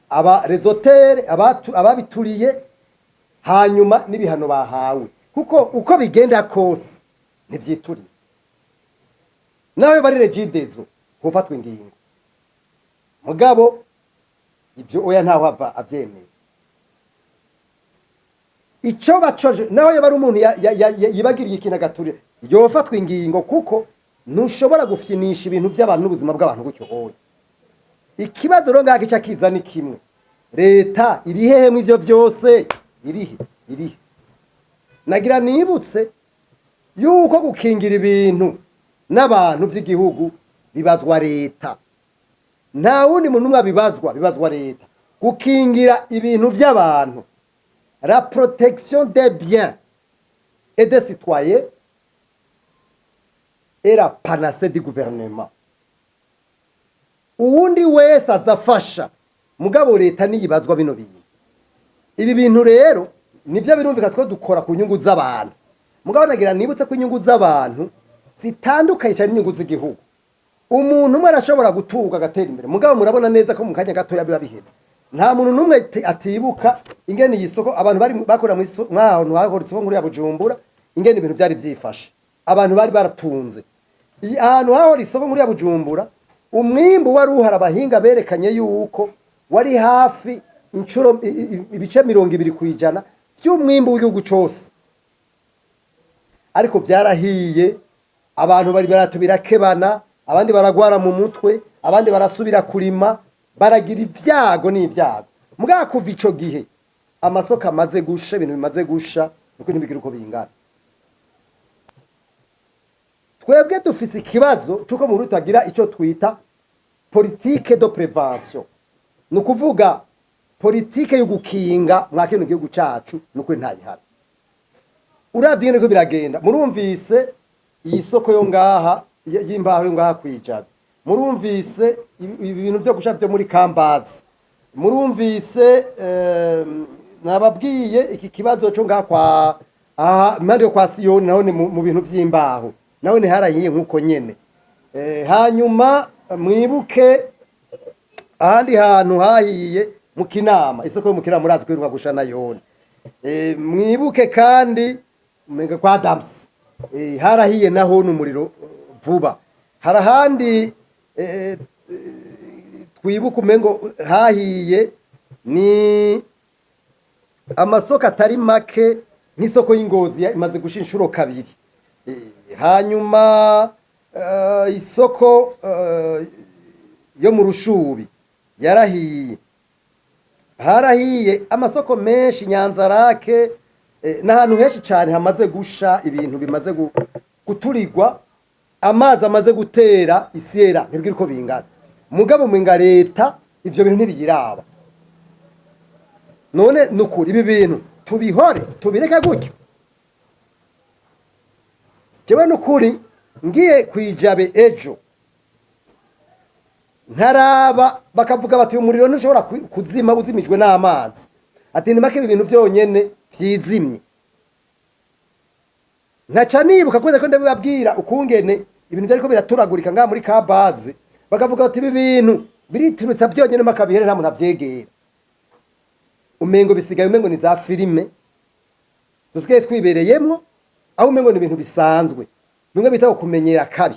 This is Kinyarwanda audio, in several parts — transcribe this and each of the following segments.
aba rezotere ababituriye hanyuma n'ibihano bahawe kuko uko bigenda kose ntivyituriye nawe bari regidezo kufatwa ingingo mugabo ibyo oya ntaho hava avyemeye ico bacoje nawe bari umuntu yibagiriye ikintu agaturire yofatwa ingingo kuko ntushobora gufyinisha ibintu by'abantu n'ubuzima bw'abantu gutyo oya ikibazo rero ngaka ica kiza ni kimwe leta iri hehe mu ivyo vyose irihe nagira nibutse yuko gukingira ibintu n'abantu by'igihugu bibazwa leta nta wundi muntu umwe bibazwa leta gukingira ibintu by'abantu la protection des biens et des citoyens est la panacée du gouvernement uwundi wese azafasha mugabo leta niyibazwa bino bintu ibi bintu rero nivyo birumvika twe dukora ku nyungu z'abantu mugabo nagira nibutse ko inyungu z'abantu zitandukanye cyane n'inyungu z'igihugu umuntu umwe arashobora gutuga agatera imbere mugabo murabona neza ko mu kanya gato yabiba biheze nta muntu numwe atibuka ingene yisoko abantu bari bakora mu mwaho hahora isoko nkuru ya Bujumbura ingene ibintu byari byifashe abantu bari baratunze ahantu hahora isoko nkuru ya Bujumbura umwimbu wari uhara abahinga berekanye yuko wari hafi incuro ibice 20% by'umwimbu w'igihugu cyose ariko byarahiye abantu bari baratubira kebana abandi baragwara mu mutwe abandi barasubira kurima baragira ivyago n'ivyago mugaka kuva ico gihe amasoko amaze gusha ibintu bimaze gusha nuko ntibigira uko bingana twebwe dufise ikibazo cyuko mu rutagira ico twita politique de prévention nukuvuga politique yo gukinga mwakino gihugu cacu nuko ntayihari uravye ngene ko biragenda murumvise iyi soko yo ngaha y'imbaho yo ngaha kwijabe murumvise ibintu byo gusha byo muri Kambazi murumvise nababwiye iki kibazo cyo ngaha kwa Mario kwa Siyoni naho mu bintu by'imbaho naho ni harayiye nkuko nyene hanyuma mwibuke ahandi hantu hahiye mu Kinama isoko yo mu Kinama murazi kwiruka gushana yone mwibuke kandi mega kwa Adams harahiye naho n'umuriro vuba harahandi twibuka umengo hahiye ni amasoko atari make nk'isoko y'Ingozi imaze gusha inshuro kabiri hanyuma isoko yo mu Rushubi yarahiye harahiye amasoko menshi Nyanzarake n'ahantu henshi cyane hamaze gusha ibintu bimaze guturigwa amazi amaze gutera isera ntibwira uko bingana mugabo mwinga leta ivyo bintu ntibiyiraba none nukuri ibi bintu tubihore tubireke gutyo jewe nukuri ngiye kwijabe ejo ntaraba bakavuga bati umuriro ntushobora kuzima uzimijwe n'amazi ati ni make ibintu byonyene vyizimye nkaca nibuka kwenda ko ndabibabwira ukungene ibintu byariko biraturagurika nga muri Kambazi bakavuga bati ibi bintu biriturutsa byonyene makabihere nta muntu avyegera umengo bisigaye umengo ni za filime dusigaye twibereyemwo aho umengo ni ibintu bisanzwe bimwe bita kumenyera kabi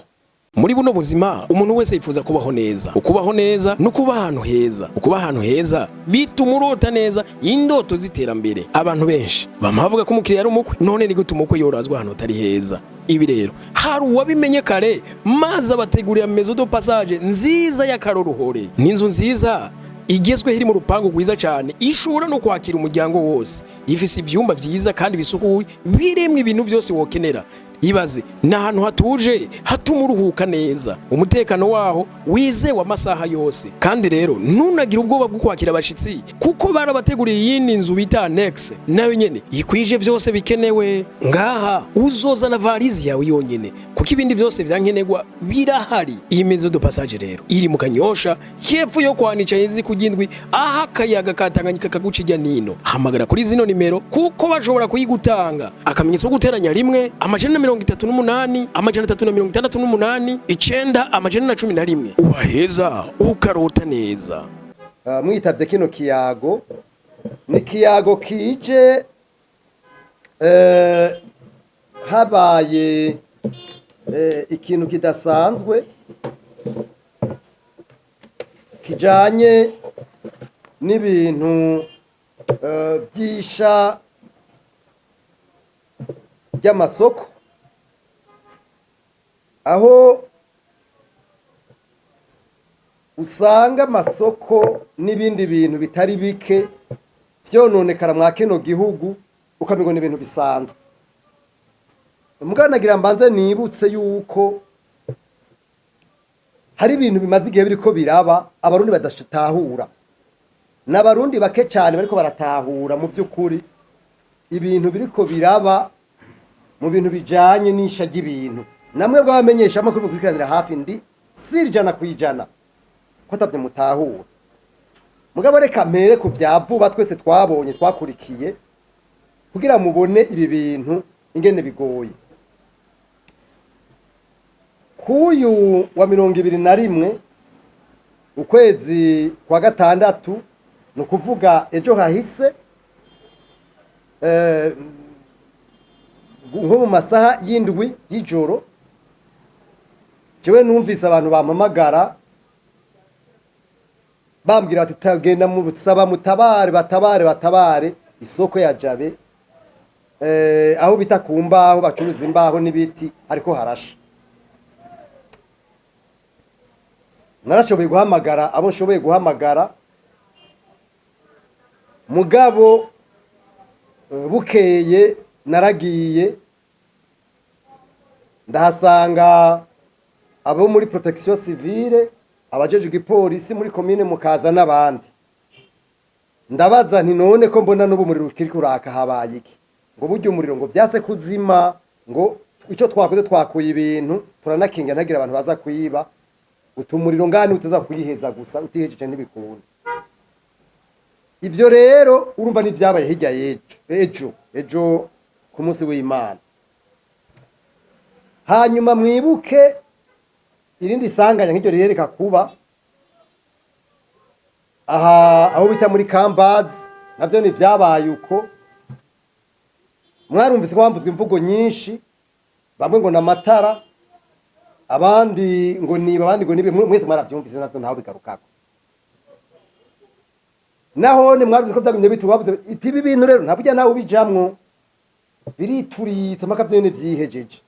muri buno buzima umuntu wese yifuza kubaho neza ukubaho neza no kuba ahantu heza ukuba ahantu heza bituma urota neza indoto ziterambere abantu benshi bamavuga ko umukiriya ari umukwe none ni gute umukwe yorazwa ahantu atari heza ibi rero hari uwabimenye kare maze abategurira maison de passage nziza y'akaroruhore n'inzu nziza igezwe hiri mu rupango rwiza cyane ishobora no kwakira umuryango wose ifise ivyumba vyiza kandi bisukuye biremwe ibintu byose wokenera ibaze n'ahantu hatuje hatuma uruhuka neza umutekano waho wizewe amasaha yose kandi rero ntunagira ubwoba bwo kwakira abashitsi kuko barabateguriye yindi nzu bita annex nayo nyene ikwije byose bikenewe ngaha uzoza na valizi yawe yonyene kuko ibindi byose byankenegwa birahari iyi maison de passage rero iri mu Kanyosha hepfo yo kwanica yizi kugindwi aha kayaga katanganyika kagucijya nino hamagara kuri zino nimero kuko bashobora kuyigutanga akamenyetso guteranya rimwe amajana 38 amajana 368 9 amajana 11 ubaheza ukarota neza. mwitavye kino kiyago. Ni kiyago kije habaye ikintu kidasanzwe kijanye n'ibintu byisha by'amasoko, aho usanga amasoko n'ibindi bintu bitari bike vyononekara mwa kino gihugu ukamengo n'ibintu bisanzwe. Muganagira mbanze nibutse yuko hari ibintu bimaze igihe biriko biraba abarundi badashitahura, n'abarundi bake cyane bariko baratahura mu by'ukuri ibintu biriko biraba mu bintu bijanye n'isha ry'ibintu. Namwe bwabamenyesha amakuru bikurikiranira hafi ndi sirjana kwijana ko tavye mutahura. Mugabo reka mpere ku vyavuba twese twabonye twakurikiye kugira mubone ibi bintu ingene bigoye. Kuyu wa 21 ukwezi kwa gatandatu, no kuvuga ejo hahise, nko mu masaha y'indwi y'ijoro, jewe numvise abantu bampamagara bambwira bati tagenda mu busaba mutabare batabare isoko ya Jabe, aho bita kumbaho bacuruza imbaho n'ibiti ariko harasha. Narashoboye guhamagara abo nshoboye guhamagara, mugabo bukeye naragiye ndahasanga abo muri protection civile, abajeje igipolisi muri commune Mukaza n'abandi. Ndabaza nti none ko mbona n'ubu muri rukiri kuraka habaye iki? Ngo buryo umuriro ngo vyase kuzima, ngo ico twakoze twakuye ibintu turanakinga ntagira abantu baza kuyiba, utumuriro ngani utaza kuyiheza gusa utihejeje n'ibikunda. Ivyo rero urumva ni vyabaye hirya ejo ku munsi w'Imana. Hanyuma mwibuke irindi sanganya nk'iryo rirereka kuba aha aho bita muri Kambazi, navyo ni vyabaye uko. Mwarumvise ko bamvuzwe imvugo nyinshi, bamwe ngo namatara, abandi ngo niba, abandi ngo nibe, mwese mwaravyumvise navyo ntaho bigarukako. Naho ne mwarumvise ko byagumye bitubavuze iti ibi bintu rero ntabujya nawe ubijamwo birituritse makavyo ne vyihejeje.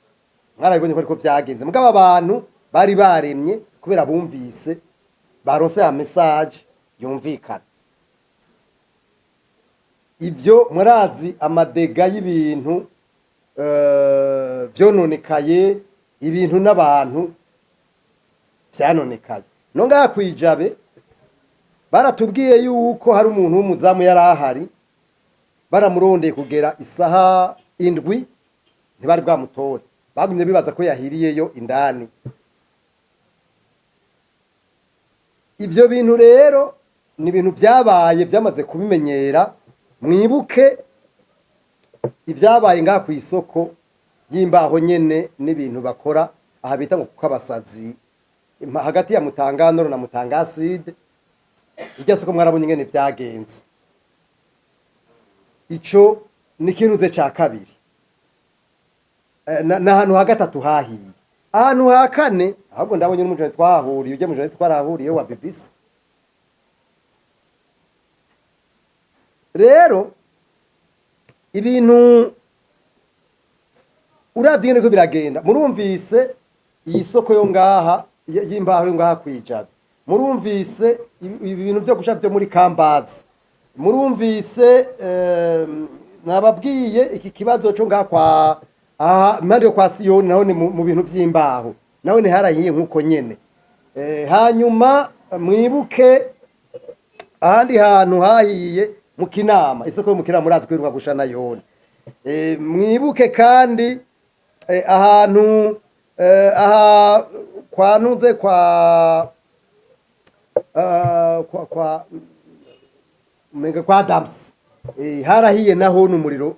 Mwarabibonye ko ariko vyagenze, mugabo abantu bari baremye kubera bumvise baronse ya message yumvikana. Ivyo murazi amadega y'ibintu vyononekaye, ibintu n'abantu vyanonekaye. Nonga kwijabe baratubwiye yuko hari umuntu w'umuzamu yarahari, baramurondeye kugera isaha 7 ntibari bwamutore, bagumye bibaza ko yahiriyeyo indani. Ivyo bintu rero ni ibintu vyabaye byamaze kubimenyera. Mwibuke ivyabaye ngaha ku isoko y'imbaho nyene n'ibintu bakora aha bita ngo kukabasazi hagati ya Mutanganoro na Mutangaside. Irya soko mwarabonye ingene vyagenze. Ico ni kinuze ca kabiri. Na hanu ha gatatu hahiye. Ahantu ha kane ahubwo ndabonye n'umujana twahuriye, uje mujana twarahuriye wa BBC. Rero ibintu uravye ko biragenda. Murumvise iyi soko yo ngaha y'imbaho yo ngaha kwijabe, murumvise ibintu byo gusha byo muri Kambazi, murumvise nababwiye iki kibazo cyo ngaha kwa impande yo kwa Siyoni, naho ni mu bintu vy'imbaho, naho ni harahiye nkuko nyene. Hanyuma mwibuke ahandi hantu hahiye mu Kinama, isoko yo mu Kinama murazi kwiruka gushana yone. Mwibuke kandi ahantu aha kwanuze kwa Adams, harahiye naho n'umuriro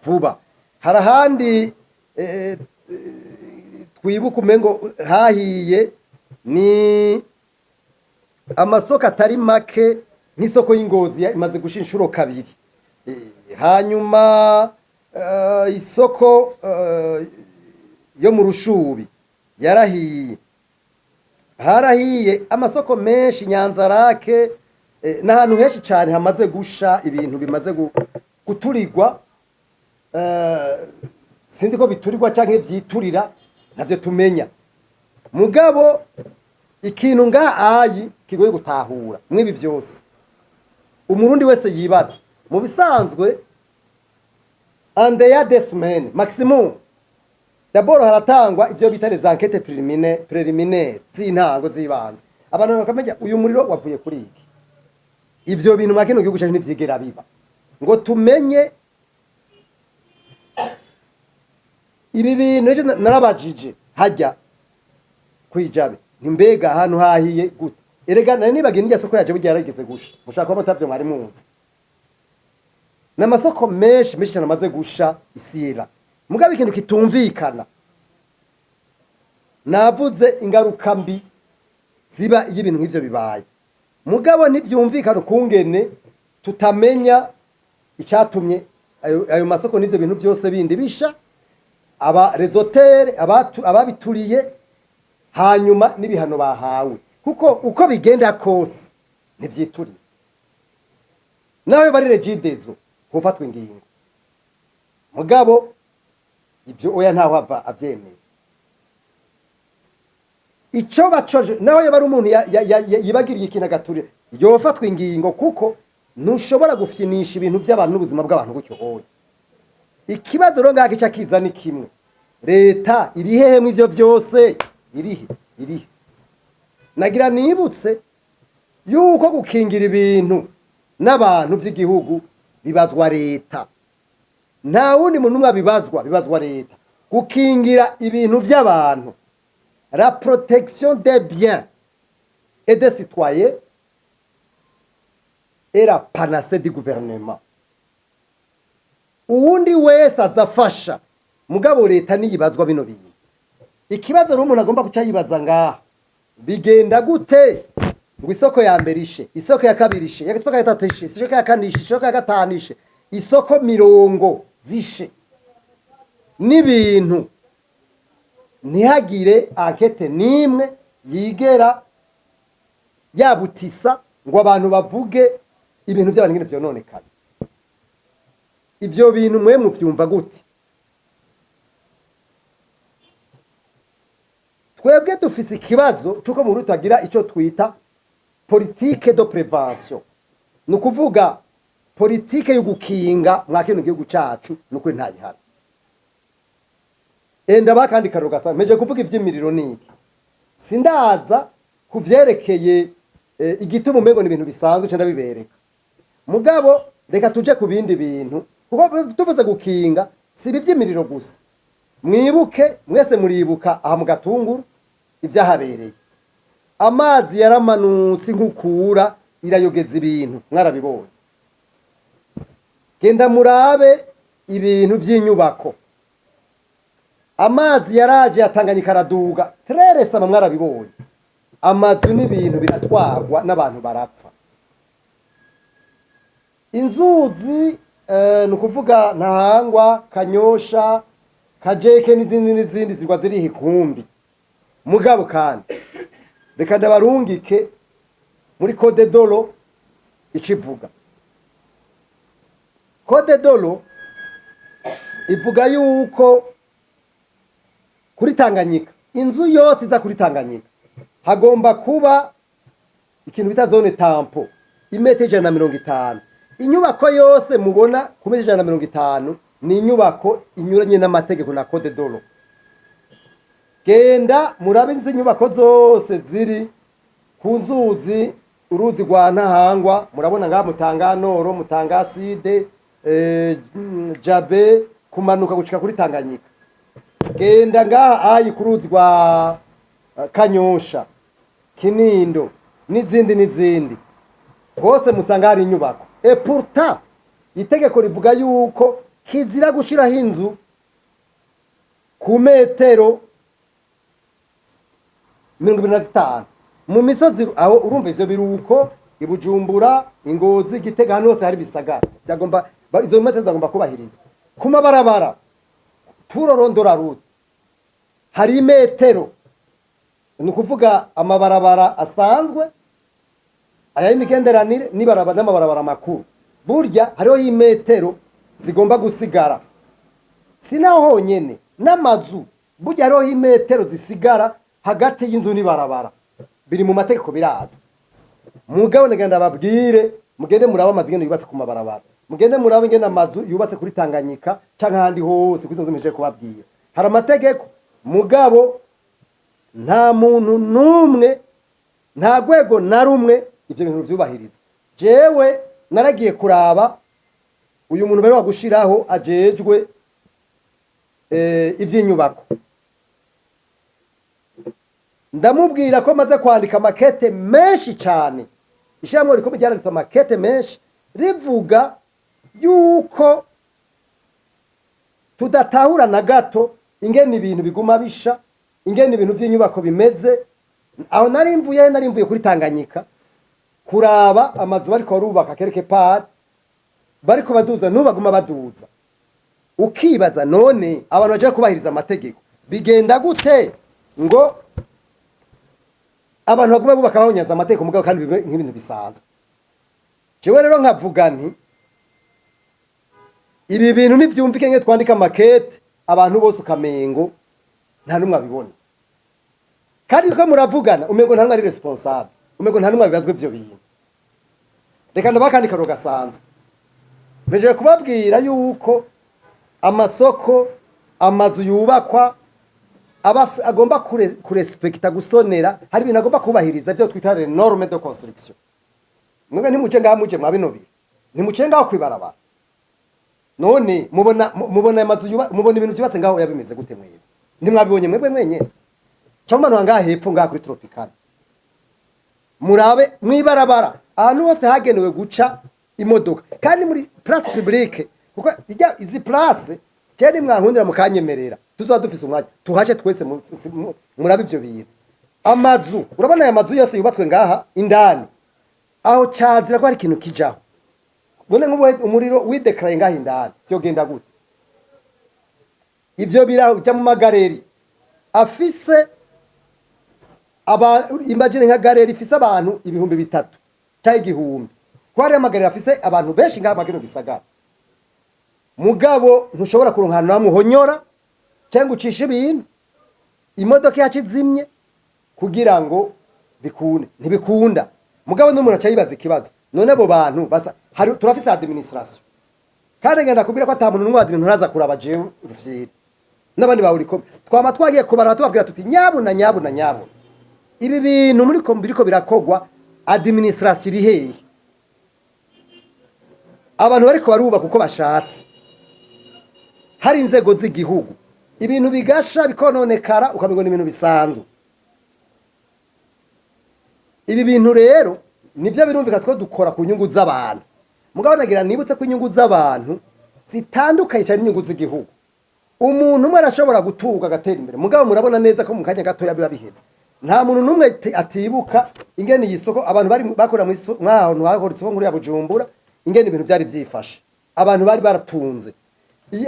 vuba. Harahandi twibuka umengo hahiye ni amasoko atari make nk'isoko y'Ingozi imaze gusha inshuro kabiri. Hanyuma isoko yo mu Rushubi yarahiye, harahiye amasoko menshi Nyanzarake n'ahantu henshi cyane hamaze gusha ibintu bimaze guturirwa. Sinzi ko biturirwa canke vyiturira navyo tumenya. Mugabo ikintu ayi kigoye gutahura mwibi vyose umurundi wese yibaza mu bisanzwe andeya desmen maximum d'abord haratangwa ivyo bita les enquêtes préliminaires z'intango zibanze abantu bakamenya uyu muriro wavuye kuri iki. Ivyo bintu mwakino gihugu cyacu ntivyigera biba ngo tumenye ibi bintu. Narabajije hajya kwijabe ntimbega ahantu hahiye gute, erega nari nibagiye n'irya soko yaje bugiye yarageze gusha, mushaka ko mutavyo mwari munzi n'amasoko menshi cyane amaze gusha isira. Mugabe ikintu kitumvikana, navuze ingaruka mbi ziba iyo ibintu nk'ivyo bibaye. Mugabo ntivyumvikana kungene tutamenya icyatumye ayo masoko n'ivyo bintu byose bindi bisha, aba rezotere ababituriye hanyuma n'ibihano bahawe, kuko uko bigenda kose ntivyituriye. Nawe bari Regideso hofatwa ingingo, mugabo ibyo oya ntaho hava avyemeye. Ico bacoje nawe bari umuntu yibagiriye ikintu agaturire yofatwa ingingo, kuko ntushobora gufyinisha ibintu by'abantu n'ubuzima bw'abantu gutyo hoye. Ikibazo rero ngaka ica kiza ni kimwe, leta iri hehe mu ivyo vyose? Irihe nagira nibutse yuko gukingira ibintu n'abantu by'igihugu bibazwa leta, nta wundi muntu umwe bibazwa leta. Gukingira ibintu by'abantu, la protection des biens et des citoyens est la panacée du gouvernement. Uwundi wese azafasha, mugabo leta niyibazwa bino bintu. Ikibazo rero umuntu agomba kuca yibaza ngaha, bigenda gute ngo isoko ya mbere ishe, isoko ya kabiri ishe, isoko ya gatatu ishe, isoko ya kane ishe, isoko ya gatanu ishe, isoko mirongo zishe n'ibintu ntihagire ankete nimwe yigera yabutisa ngo abantu bavuge ibintu by'abantu ngene vyononekana. Ibyo bintu mwe muvyumva gute? Twebwe dufise ikibazo cuko mu Burundi tagira ico twita politique de prévention, nukuvuga politique yo gukinga mwakino gihugu cacu nuko ntayihari. Enda bakandi karugasa meje kuvuga ivy'imiriro niki sindaza kuvyerekeye igituma umengo ni ibintu bisanzwe cyane bibereka. Mugabo reka tuje ku bindi bintu, kuko tuvuze gukinga si ivy'imiriro gusa. Mwibuke mwese muribuka aha mu Gatunguru ivyahabereye, amazi yaramanutse nkukura irayogeza ibintu, mwarabibonye. Genda murabe ibintu by'inyubako, amazi yaraje yatanganyika araduga treresa, mwarabibonye. Amazu n'ibintu biratwagwa n'abantu barapfa. Inzuzi nukuvuga Ntahangwa, Kanyosha, Kajeke n'izindi zirwa ziri hikumbi. Mugabo kandi reka ndabarungike muri Code Dolo icivuga. Code Dolo ivuga yuko kuri Tanganyika, inzu yose iza kuri Tanganyika hagomba kuba ikintu bita zone tampo imetero 150. Inyubako yose mubona ku metero 150 ni inyubako inyuranye n'amategeko na Code Dolo. Genda murabe inzu inyubako zose ziri ku nzuzi, uruzi rwa Ntahangwa murabona ngaha Mutanga Noro, Mutanga Side, Jabe kumanuka gushika kuri Tanganyika. Genda ngaha ayi ku ruzi rwa Kanyosha, Kinindo n'izindi hose musanga hari inyubako. Pourtant itegeko rivuga yuko kizira gushiraho inzu ku metero 25 mu misozi. Aho urumva ivyo biruko Ibujumbura, Ingozi, Gitega, hano hose hari bisagara byagomba izo metero zagomba kubahirizwa. Ku mabarabara turorondora route hari metero, ni kuvuga amabarabara asanzwe aya imigenderanire nibaraba n'amabarabara makuru, burya hariho imetero zigomba gusigara. Sinaho honyene n'amazu burya hariho imetero zisigara hagati y'inzu n'ibarabara, biri mu mategeko birazwe. Mugabo negenda babwire mugende muraba amazu ngene yubatse ku mabarabara, mugende muraba ingene amazu yubatse kuri Tanganyika canke handi hose kwizo zimeje kubabwira. Hari amategeko mugabo nta muntu numwe, nta gwego na rumwe ivyo bintu vyubahiriza. Jewe naragiye kuraba uyu muntu bari wagushiraho ajejwe ivy'inyubako, ndamubwira ko maze kwandika makete menshi cyane. Ishyamwe riko byaranditse makete menshi rivuga yuko tudatahura na gato ingene ibintu biguma bisha, ingene ibintu by'inyubako bimeze. Aho narimvuye kuri Tanganyika kuraba amazu bariko barubaka kereke part bariko baduza n'ubaguma baduza, ukibaza none abantu baje kubahiriza amategeko bigenda gute ngo abantu baguma bubaka bahonyaza amategeko mugabo kandi nk'ibintu bisanzwe. Jewe rero nkavuga nti ibi bintu nivyumvike nke twandika makete abantu bose ukamengo nta numwe abibona, kandi ko muravugana umengo nta numwe ari responsable, umengo nta numwe abibazwe ivyo bintu. Reka ndabakandika ro gasanzwe meje kubabwira yuko amasoko amazu yubakwa agomba kurespekta gusonera, hari ibintu agomba kubahiriza byo twita norme de construction. Mwebwe ntimuce ngaha muje mwabinobira, ntimuce ngaho kwibarabara. None mubona amazu mubona ibintu byubatse ngaho yabimeze gute mwebwe? Ntimwabibonye mwebwe mwenyene cyangwa abantu ngaha hepfo ngaha kuri Tropical murabe mwibarabara ahantu hose hagenewe guca imodoka, kandi muri place publique kuko izi place cyane mwankundira mukanyemerera tuzoba dufise umwanya tuhaje twese murabe ivyo bintu. Amazu urabona aya mazu yose yubatswe ngaha indani aho cazira ko hari ikintu kijaho. None nk'ubu umuriro wideclare ngaha indani byo genda gute? Ivyo biraho cya mu magaleri afise imagine nka galeri ifise abantu 3000 cyangwa 1000, ko hari amagareri afise abantu benshi ngaha mageno gisagara. Mugabo ntushobora kuronka ahantu namuhonyora cyangwa ucisha ibintu imodoka yacizimye kugira ngo bikune, ntibikunda. Mugabo n'umuntu acayibaza ikibazo, none abo bantu basa turafise administration, kandi ngenda kubwira ko ata muntu n'umwe ibintu ntaza kuraba jewe rufyiri n'abandi bawuriko twama twagiye kubara tubabwira tuti nyabuna ibi bintu muri ko biriko birakogwa administration iri hehe? Abantu bariko baruba kuko bashatse, hari inzego z'igihugu ibintu bigasha bikononekara ukabigona ibintu bisanzwe. Ibi bintu rero nivyo birumvika two dukora ku nyungu z'abantu, mugabo nagira nibutse ko inyungu z'abantu zitandukanye cyane inyungu z'igihugu. Umuntu umwe arashobora gutuga agatera imbere, mugabo murabona neza ko mu kanya gato yabiba biheze. Nta muntu numwe atibuka ingene yisoko abantu bari bakora mu mwaho hahora isoko nkuru ya Bujumbura ingene ibintu byari byifashe, abantu bari baratunze.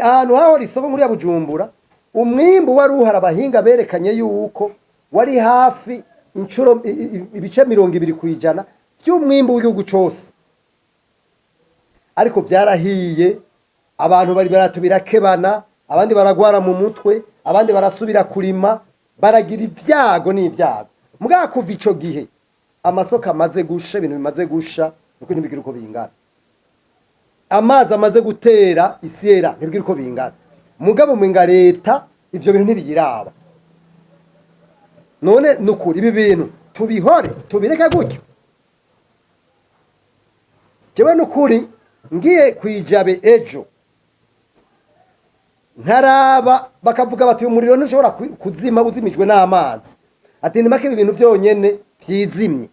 Ahantu hahora isoko nkuru ya Bujumbura umwimbu wari uhara, abahinga berekanye yuko wari hafi incuro ibice 20% by'umwimbu w'igihugu cyose. Ariko byarahiye, abantu bari baratubira abandi baragwara mu mutwe, abandi barasubira kurima, baragira ivyago n'ivyago. Muga kuva ico gihe amasoko amaze gusha, ibintu bimaze gusha, nuko ntibigira uko bingana. Amazi amaze gutera isyera ntibigira uko bingana. Mugabo mwinga leta ivyo bintu ntibiyiraba. None nukuri ibi bintu tubihore tubireka gutyo. Jewe nukuri ngiye kwijabe ejo ntaraba bakavuga bati umuriro ntushobora kuzima uzimijwe n'amazi, ati ni make ibintu byonyene vyizimye.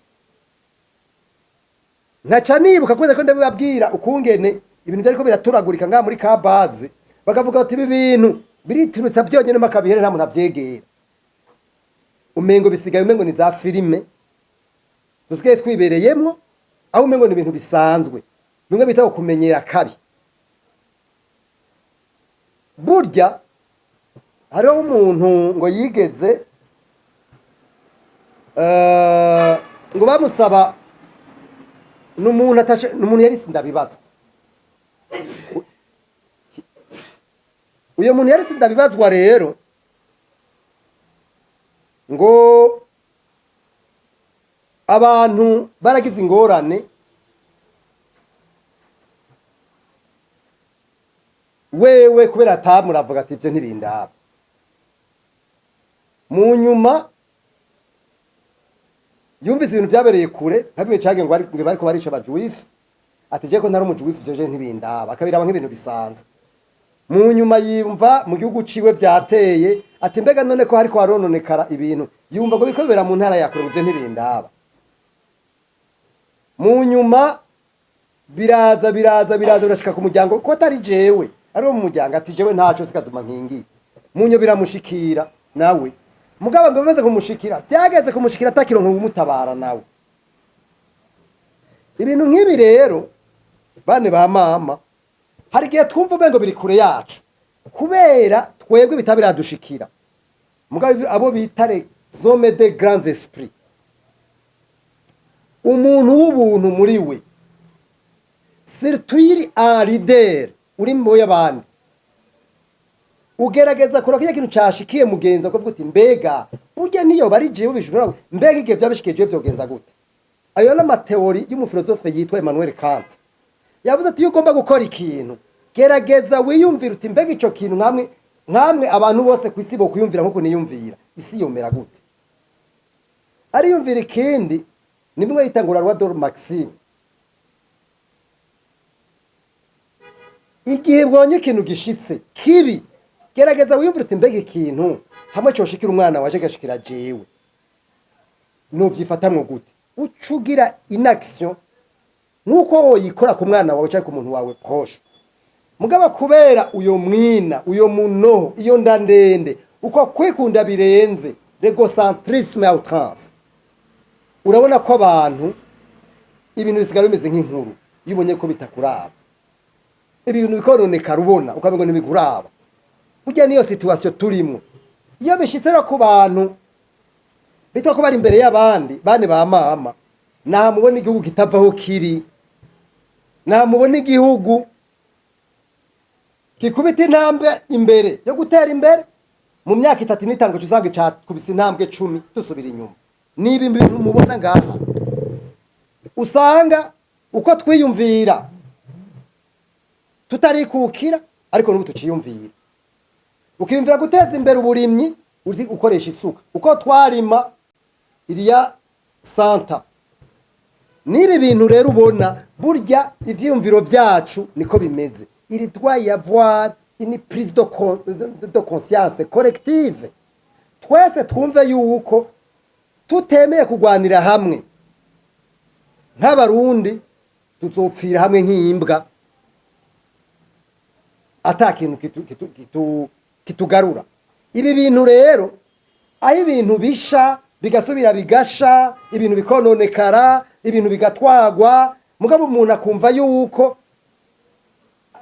Nkaca nibuka kwenda ko ndabibabwira ukungene ibintu byariko biraturagurika ngaha muri ka base, bakavuga bati ibi bintu biriturutsa byonyene makabihere nta muntu avyegera. Umengo bisigaye umengo ni za filime dusigaye twibereyemwo, aho umengo ni ibintu bisanzwe bimwe bita kumenyera kabi. Burya hariho umuntu ngo yigeze ngo bamusaba n'umuntu yari sindabibazwa. Uyo muntu yari sindabibazwa rero ngo abantu baragize ingorane wewe kubera atamuravuga ati ivyo ntibindaba. Mu nyuma yumvise ibintu byabereye kure ntabwo cyage ngo bariko barica abajuifu ati je ko ntari umujuifu je ntibindaba akabiraba nk'ibintu bisanzwe. Mu nyuma yumva mu gihugu ciwe vyateye ati mbega none ko hariko harononekara ibintu yumva ngo bikobera mu ntara yakure ngo je ntibindaba. Mu nyuma biraza birashika ku muryango ko atari jewe ari mu muryango ati jewe ntaco sikazima nkingi. Mu nyuma biramushikira nawe mugabo ngo bameze kumushikira byageze kumushikira atakironka umutabara nawe. Ibintu nk'ibi rero bane ba mama hari gihe twumva umengo biri kure yacu kubera twebwe bitabiradushikira mugabo abo bitare zome de grands esprits umuntu w'ubuntu muri we surtout un leader uri mu y'abandi ugerageza kora kiya kintu cyashikiye mugenza ko vuga uti mbega burya niyo bari jewe bishobora mbega igihe byabishikiye jewe byogenza gute. Ayo na mateori y'umufilosofe yitwa Emmanuel Kant yavuze ati ugomba gukora ikintu gerageza wiyumvira uti mbega ico kintu nkamwe abantu bose kwisi bo kuyumvira nkuko niyumvira isi yomera gute. Ari yumvira ikindi nimwe yitangura Roi Maxime igihe bwonye ikintu gishitse kibi gerageza wiyumvira uti mbega ikintu hamwe cyoshikira umwana waje gashikira jewe no vyifatamwe gute ucugira inaction nuko woyikora ku mwana wawe cyangwa ku muntu wawe proche. Mugaba kubera uyo mwina uyo muno iyo ndandende uko kwikunda birenze l'égocentrisme à outrance urabona ko abantu ibintu bisigara bimeze nk'inkuru yibonye ko bitakuraba ibintu bikononeka rubona ukamengo nibiguraba. Burya niyo situation turimo iyo bishitse ku bantu bitwa ko bari imbere y'abandi bane ba mama nta mubona igihugu kitavaho kiri nta mubona igihugu kikubita intambwe imbere yo gutera imbere mu myaka 3 n'itangwe cyuzange cyakubise intambwe 10 dusubira inyuma. Niba ibintu mubona ngaha usanga uko twiyumvira tutari kukira ariko n'ubu tuciyumvira ukiyumvira guteza imbere uburimyi uzi ukoresha isuka uko twarima iriya santa. Nibi bintu rero ubona burya ivyiyumviro byacu niko bimeze. Il doit y avoir une prise de conscience collective. Twese twumve yuko tutemeye kugwanira hamwe nk'abarundi tuzopfira hamwe nk'imbwa atakintu kitugarura. Ibi bintu rero aho ibintu bisha bigasubira bigasha ibintu bikononekara ibintu bigatwagwa mugabo umuntu akumva yuko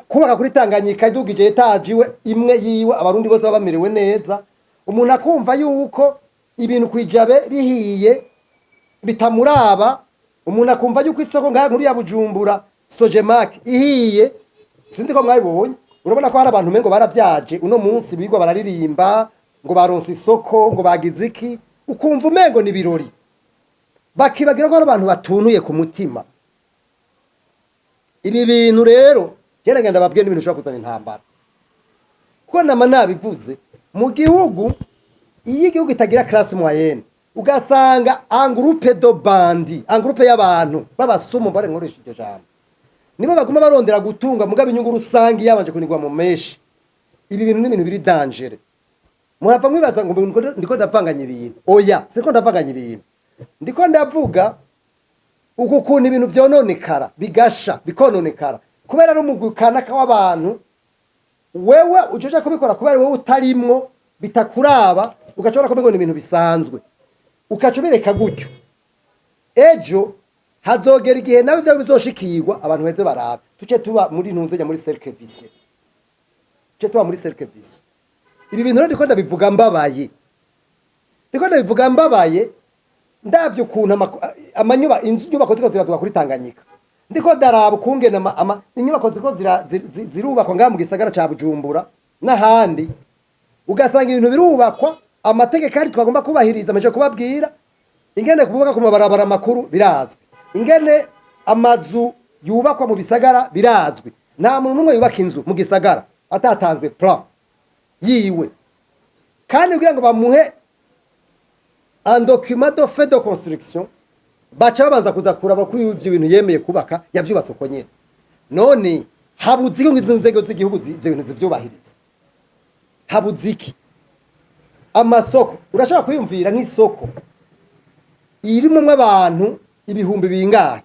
kubaka kuri Tanganyika idugije etajiwe imwe yiwe abarundi bose babamerewe neza. Umuntu akumva yuko ibintu kwijabe bihiye bitamuraba. Umuntu akumva yuko isoko ngaha nkuru ya Bujumbura Sojemak ihiye sinzi ko mwabibonye. Urabona ko hari abantu mengo baravyaje uno munsi bigwa bararirimba ngo baronse isoko ngo bagize iki ukumva umengo ni birori bakibagira ko abantu batunuye ku mutima. Ibi bintu rero geragenda babwiye n'ibintu ushobora kuzana intambara ko nama nabivuze mu gihugu iyi gihugu itagira classe moyenne ugasanga un groupe de bandi un groupe y'abantu babasumo bare nkoresha iryo jambo nibo baguma barondera gutunga mugabo inyungu rusangi yabanje kunigwa mu meshi. Ibi bintu n'ibintu biri danger muhava mwibaza ngo ndiko ndavanganya ibintu oya siko ndavanganya ibintu ndiko ndavuga uko kuntu ibintu vyononekara bigasha bikononekara kubera ari umugukana kw'abantu wewe ujoje kubikora kubera wewe utarimwo bitakuraba ugacora ko ngo ibintu bisanzwe ukacubireka gutyo ejo hazogera igihe nawe ivyo bizoshikirwa abantu heze barabe tuce tuba muri ntunze muri cercle vicieux tuce tuba muri cercle vicieux ibi bintu rero ndiko ndabivuga mbabaye ndavye ukuntu inyubako ziko ziratuka kuri Tanganyika ndiko daraba kungena inyubako ziko zirubakwa ngaha mu gisagara ca Bujumbura n'ahandi ugasanga ibintu birubakwa amategeko ari twagomba kubahiriza amaje kubabwira ingene kubaka ku mabarabara makuru birazwi ingene amazu yubakwa mu bisagara birazwi nta muntu numwe yubaka inzu mu gisagara atatanze plan yiwe kandi kugira ngo bamuhe un document de fait de construction baca babanza kuza kuraba ko ivyo bintu yemeye kubaka yavyubatse uko nyene none habuze ngo izo nzego z'igihugu ivyo bintu zivyubahiriza habuze iki amasoko urashaka kwiyumvira nk'isoko irimwe abantu ibihumbi bingahe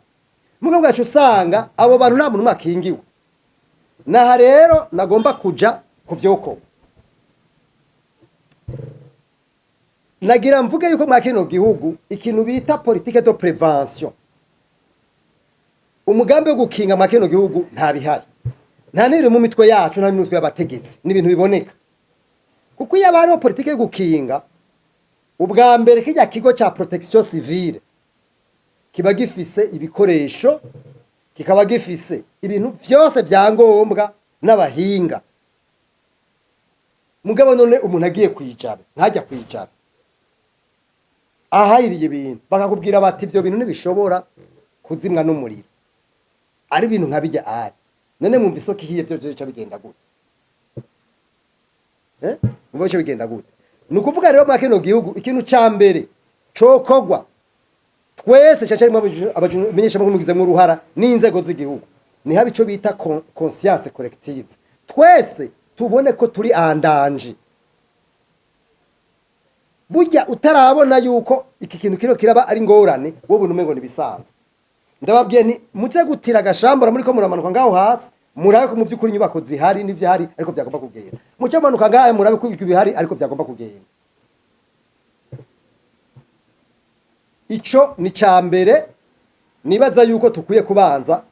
mugabo gacu usanga abo bantu nta muntu mwakingiwe naha rero nagomba kuja kuvyoko nagira mvuge yuko mwa kino gihugu ikintu bita politique de prévention umugambi wo gukinga mwa kino gihugu nta bihari nta niri mu mitwe yacu nta mitwe y'abategetsi n'ibintu biboneka kuko iyo abariho politique yo gukinga ubwa mbere kijya kigo ca protection civile kiba gifise ibikoresho kikaba gifise ibintu vyose byangombwa n'abahinga mugabo none umuntu agiye kwicara ntajya kwicara ahayiriye ibintu bakakubwira bati ivyo bintu ntibishobora kuzimwa n'umuriro ari ibintu nkabijya ari none mwumva isoko ihiye vyo cyo bigenda gute mwumva cyo bigenda gute nukuvuga rero mwa kino gihugu ikintu ca mbere cokogwa twese cyacari abamenyesha mu mugize mu ruhara n'inzego z'igihugu ni habi cyo bita conscience collective twese tubone ko turi andanje burya utarabona yuko iki kintu kiraba ari ngorane wowe numengo ni bisanzwe ndababwiye ni muce gutira agashambura muri ko muramanuka ngaho hasi murabe ko mu byukuri nyubako zihari n'ivyo hari ariko byagomba kugenda muce manuka ngaho murabe ko ibihari ariko byagomba kugenda ico ni cyambere nibaza yuko tukwiye kubanza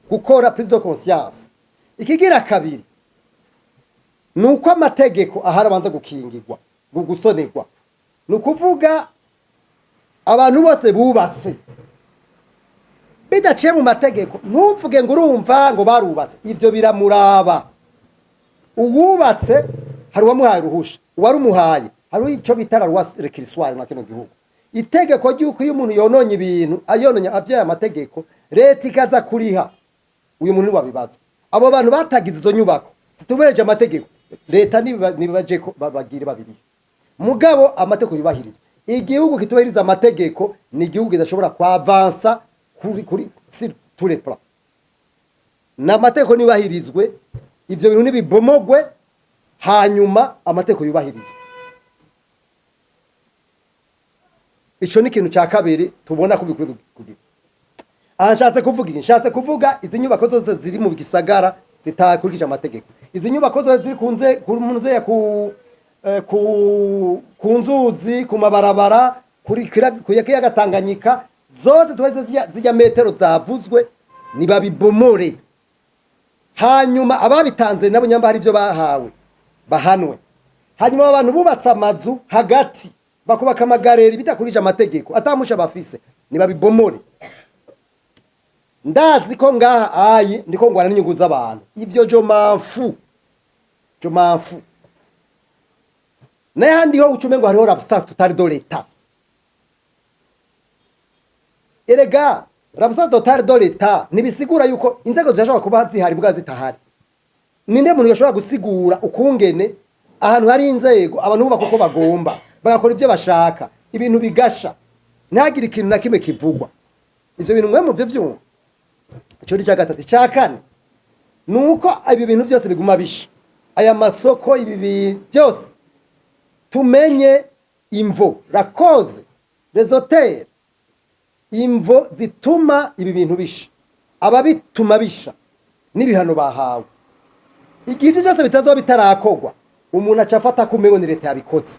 gukora prise de conscience ikigira kabiri nuko amategeko aharabanza gukingirwa gusonerwa nukuvuga abantu bose bubatse bidaciye mu mategeko ntuvuge ngo urumva ngo barubatse ivyo biramuraba uwubatse hari uwamuhaye ruhusha uwarumuhaye hari ico bitara rwa requisitoire na kino gihugu itegeko ry'uko iyo umuntu yononye ibintu ayononye avyaye amategeko leta ikaza kuriha uyu muntu wabibaza abo bantu batagize izo nyubako zitubereje amategeko leta nibaje ko babagire babiri mugabo amategeko yubahiriza igihugu kitubahiriza amategeko ni igihugu kidashobora kwavansa kuri sur tous les plans n'amategeko nibahirizwe ivyo bintu nibibomogwe hanyuma amategeko yubahirizwe ico ni ikintu ca kabiri tubona ko bikwiye kugira nshatse kuvuga izi nyubako zose ziri mu gisagara zitakurikije amategeko izi nyubako zose ziri kunze ku nzuzi ku mabarabara kuri kiyaga Tanganyika zose tuweze zijya metero zavuzwe nibabibomore hanyuma ababitanze nabo nyamba hari ivyo bahawe bahanwe hanyuma abantu bubatse amazu hagati bakubaka amagareri bitakurije amategeko atamusha bafise nibabibomore ndazi ko ngaha ayi ndiko ngwana n'inyungu z'abantu ivyo jo manfu n'ahandi ho ucumengo hariho rabstat tutari do leta erega rabstat tutari do leta nibisigura yuko inzego zishobora kuba zihari bwa zitahari ninde muntu yashobora gusigura ukungene ahantu hari inzego abantu bubaka ko bagomba bagakora ivyo bashaka ibintu bigasha ntagire ikintu na kimwe kivugwa ivyo bintu mwe mu byo vyumva ico ni gatatu ca kane nuko ibi bintu byose biguma bisha aya masoko ibi byose tumenye imvo la cause les auteurs imvo zituma ibi bintu bisha ababituma bisha n'ibihano bahawe igihe cyose bitazoba bitarakogwa umuntu acafata kumengo ni leta yabikoze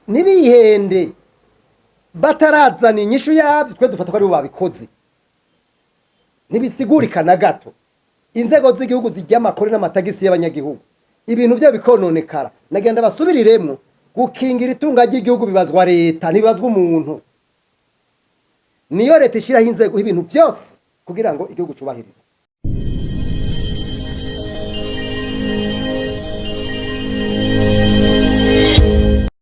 nibihende batarazana inyishu yavyo twe dufata ko ari bo babikoze ntibisigurika na gato inzego z'igihugu zijya amakori n'amatagisi y'abanyagihugu ibintu byo bikononekara nagenda basubiriremo gukingira itunga ry'igihugu bibazwa leta ntibibazwa umuntu niyo leta ishiraho inzego ibintu byose kugira ngo igihugu cyubahirizwe